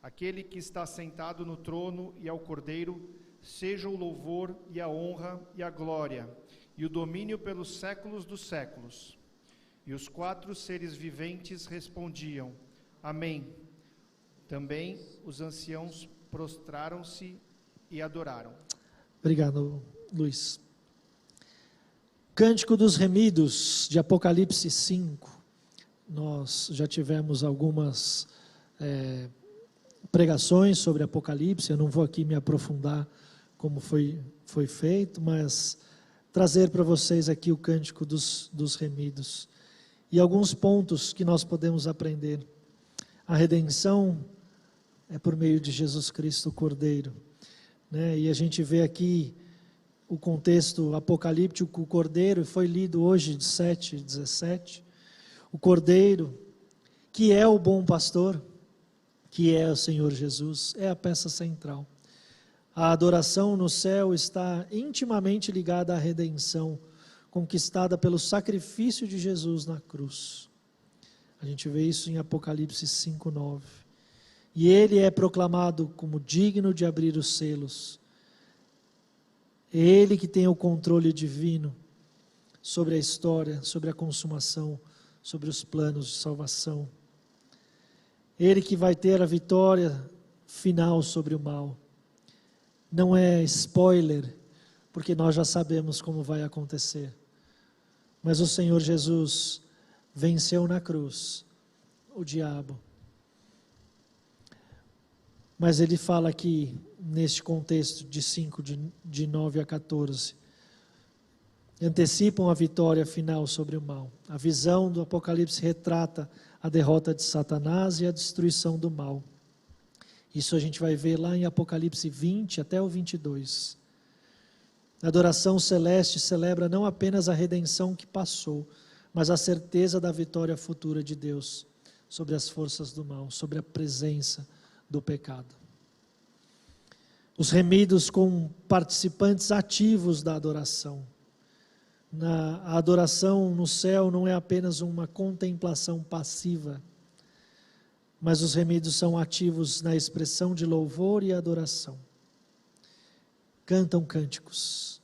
aquele que está sentado no trono e ao Cordeiro, seja o louvor e a honra e a glória, e o domínio pelos séculos dos séculos. E os 4 seres viventes respondiam: amém. Também os anciãos prostraram-se e adoraram. Obrigado, Luiz. Cântico dos Remidos, de Apocalipse 5. Nós já tivemos algumas pregações sobre Apocalipse, eu não vou aqui me aprofundar como foi feito, mas trazer para vocês aqui o Cântico dos Remidos. E alguns pontos que nós podemos aprender. A redenção é por meio de Jesus Cristo, o Cordeiro, né? E a gente vê aqui o contexto apocalíptico, o Cordeiro, foi lido hoje de 7:17, o Cordeiro, que é o bom pastor, que é o Senhor Jesus, é a peça central. A adoração no céu está intimamente ligada à redenção, conquistada pelo sacrifício de Jesus na cruz. A gente vê isso em Apocalipse 5:9. E ele é proclamado como digno de abrir os selos. Ele que tem o controle divino sobre a história, sobre a consumação, sobre os planos de salvação. Ele que vai ter a vitória final sobre o mal. Não é spoiler, porque nós já sabemos como vai acontecer. Mas o Senhor Jesus venceu na cruz o diabo. Mas ele fala aqui, neste contexto de 5, de 9 a 14, antecipam a vitória final sobre o mal. A visão do Apocalipse retrata a derrota de Satanás e a destruição do mal. Isso a gente vai ver lá em Apocalipse 20 até o 22. A adoração celeste celebra não apenas a redenção que passou, mas a certeza da vitória futura de Deus sobre as forças do mal, sobre a presença do pecado. Os remidos com participantes ativos da adoração. A adoração no céu não é apenas uma contemplação passiva, mas os remidos são ativos na expressão de louvor e adoração. Cantam cânticos.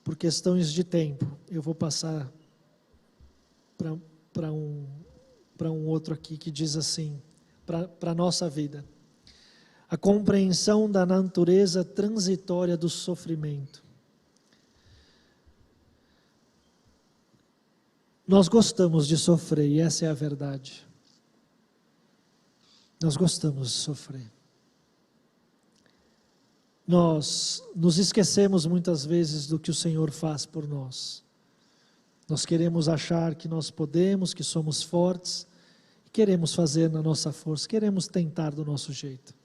Por questões de tempo, eu vou passar para um outro aqui que diz assim, para a nossa vida. A compreensão da natureza transitória do sofrimento. Nós gostamos de sofrer, e essa é a verdade. Nós gostamos de sofrer. Nós nos esquecemos muitas vezes do que o Senhor faz por nós. Nós queremos achar que nós podemos, que somos fortes, queremos fazer na nossa força, queremos tentar do nosso jeito.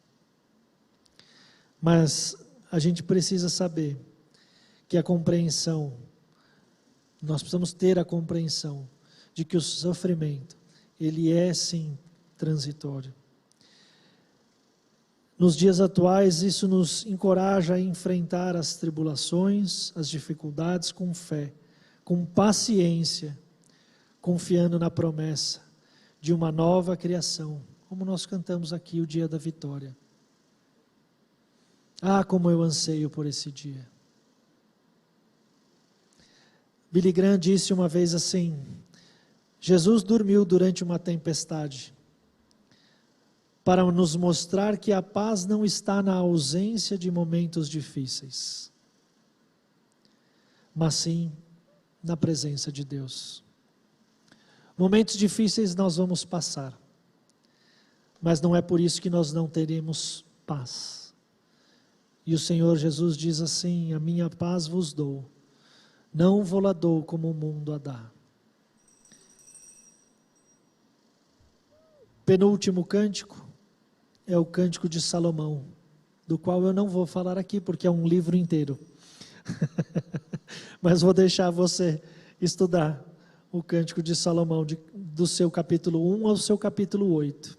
Mas a gente precisa saber que a compreensão, nós precisamos ter a compreensão de que o sofrimento, ele é sim transitório. Nos dias atuais, isso nos encoraja a enfrentar as tribulações, as dificuldades com fé, com paciência, confiando na promessa de uma nova criação, como nós cantamos aqui o dia da vitória. Ah, como eu anseio por esse dia. Billy Graham disse uma vez assim: Jesus dormiu durante uma tempestade, para nos mostrar que a paz não está na ausência de momentos difíceis, mas sim na presença de Deus. Momentos difíceis nós vamos passar, mas não é por isso que nós não teremos paz. E o Senhor Jesus diz assim: a minha paz vos dou, não vou-la dou como o mundo a dá. Penúltimo cântico é o Cântico de Salomão, do qual eu não vou falar aqui porque é um livro inteiro. Mas vou deixar você estudar o Cântico de Salomão, do seu capítulo 1 ao seu capítulo 8.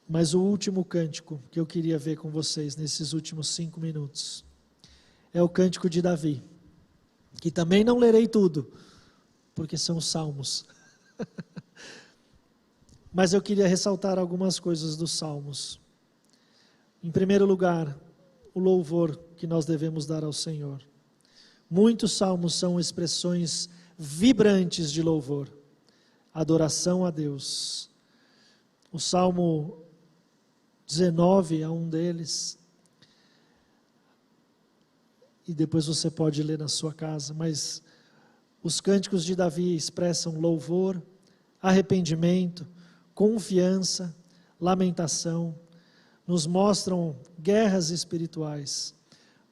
Mas o último cântico que eu queria ver com vocês nesses últimos 5 minutos é o Cântico de Davi, que também não lerei tudo, porque são os salmos. Mas eu queria ressaltar algumas coisas dos salmos. Em primeiro lugar, o louvor que nós devemos dar ao Senhor. Muitos salmos são expressões vibrantes de louvor, adoração a Deus. O Salmo 19 é um deles. e depois você pode ler na sua casa, mas os cânticos de Davi expressam louvor, arrependimento, confiança, lamentação, nos mostram guerras espirituais,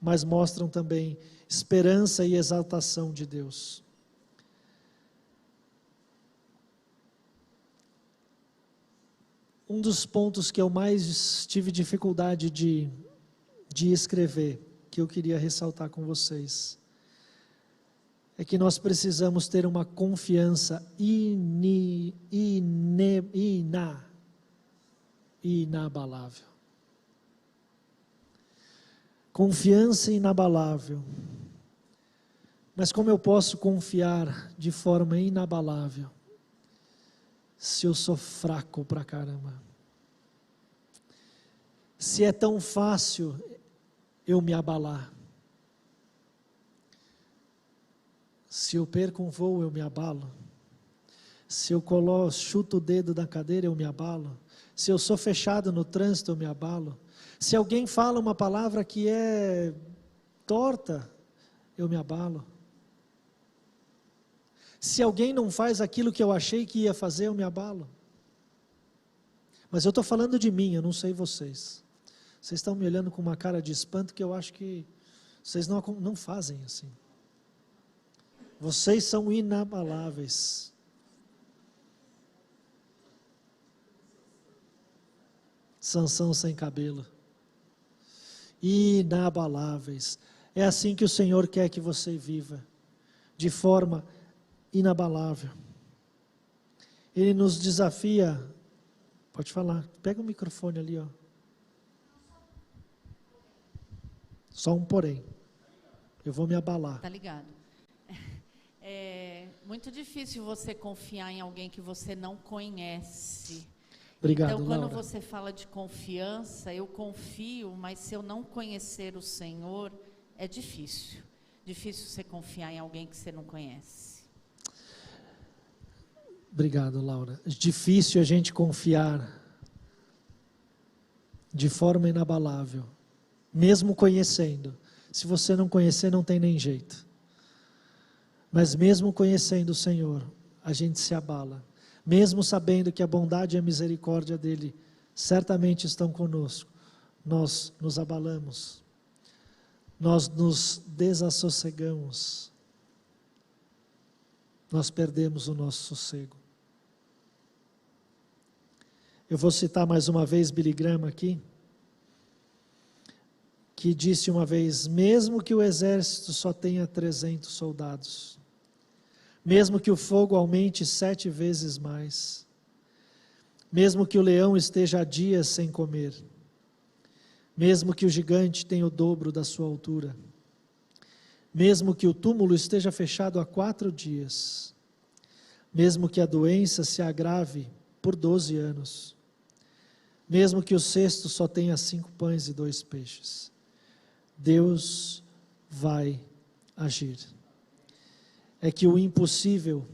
mas mostram também esperança e exaltação de Deus. Um dos pontos que eu mais tive dificuldade de escrever, que eu queria ressaltar com vocês, é que nós precisamos ter uma confiança inabalável. Confiança inabalável. Mas como eu posso confiar de forma inabalável se eu sou fraco pra caramba? Se é tão fácil eu me abalar. Se eu perco um voo, eu me abalo. Se eu chuto o dedo da cadeira, eu me abalo. Se eu sou fechado no trânsito, eu me abalo. Se alguém fala uma palavra que é torta, eu me abalo. Se alguém não faz aquilo que eu achei que ia fazer, eu me abalo. Mas eu estou falando de mim, eu não sei vocês. Vocês estão me olhando com uma cara de espanto que eu acho que vocês não fazem assim. Vocês são inabaláveis. Sansão sem cabelo. Inabaláveis. É assim que o Senhor quer que você viva, de forma inabalável. Ele nos desafia. Pode falar, pega o microfone ali, ó. Só um porém. Eu vou me abalar. Tá ligado? É muito difícil você confiar em alguém que você não conhece. Obrigado, então, quando Laura. você fala de confiança, eu confio, mas se eu não conhecer o Senhor, é difícil. Difícil você confiar em alguém que você não conhece. Obrigado, Laura. É difícil a gente confiar de forma inabalável, mesmo conhecendo. Se você não conhecer, não tem nem jeito. Mas mesmo conhecendo o Senhor, a gente se abala. Mesmo sabendo que a bondade e a misericórdia dEle certamente estão conosco, nós nos abalamos. Nós nos desassossegamos. Nós perdemos o nosso sossego. Eu vou citar mais uma vez Billy Graham aqui, que disse uma vez: mesmo que o exército só tenha 300 soldados, mesmo que o fogo aumente 7 vezes mais, mesmo que o leão esteja há dias sem comer, mesmo que o gigante tenha o dobro da sua altura, mesmo que o túmulo esteja fechado há 4 dias, mesmo que a doença se agrave por 12 anos, mesmo que o cesto só tenha 5 pães e 2 peixes, Deus vai agir. É que o impossível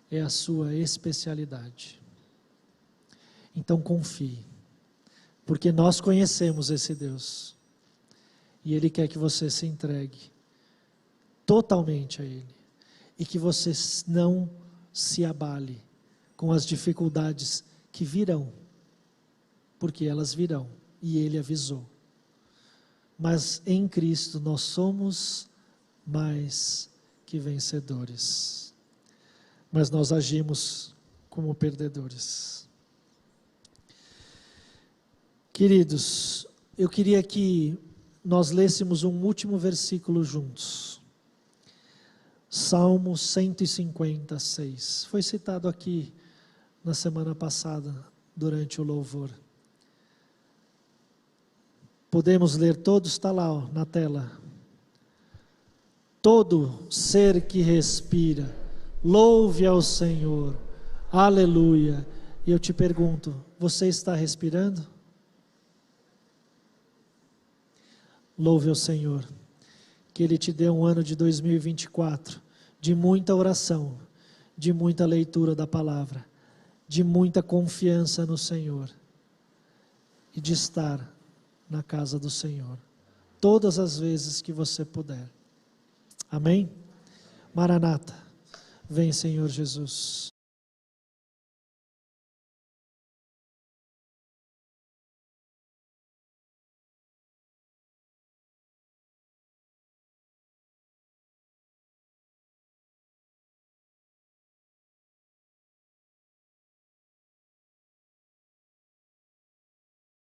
é a sua especialidade. Então confie, porque nós conhecemos esse Deus, e Ele quer que você se entregue totalmente a Ele, e que você não se abale com as dificuldades que virão, porque elas virão, e Ele avisou. Mas em Cristo nós somos mais que vencedores, mas nós agimos como perdedores. Queridos, eu queria que nós lêssemos um último versículo juntos. Salmo 156, foi citado aqui na semana passada, durante o louvor. Podemos ler todos, está lá ó, na tela. Todo ser que respira, louve ao Senhor, aleluia. E eu te pergunto, você está respirando? Louve ao Senhor, que Ele te dê um ano de 2024, de muita oração, de muita leitura da palavra, de muita confiança no Senhor, e de estar na casa do Senhor todas as vezes que você puder. Amém? Maranata, vem Senhor Jesus.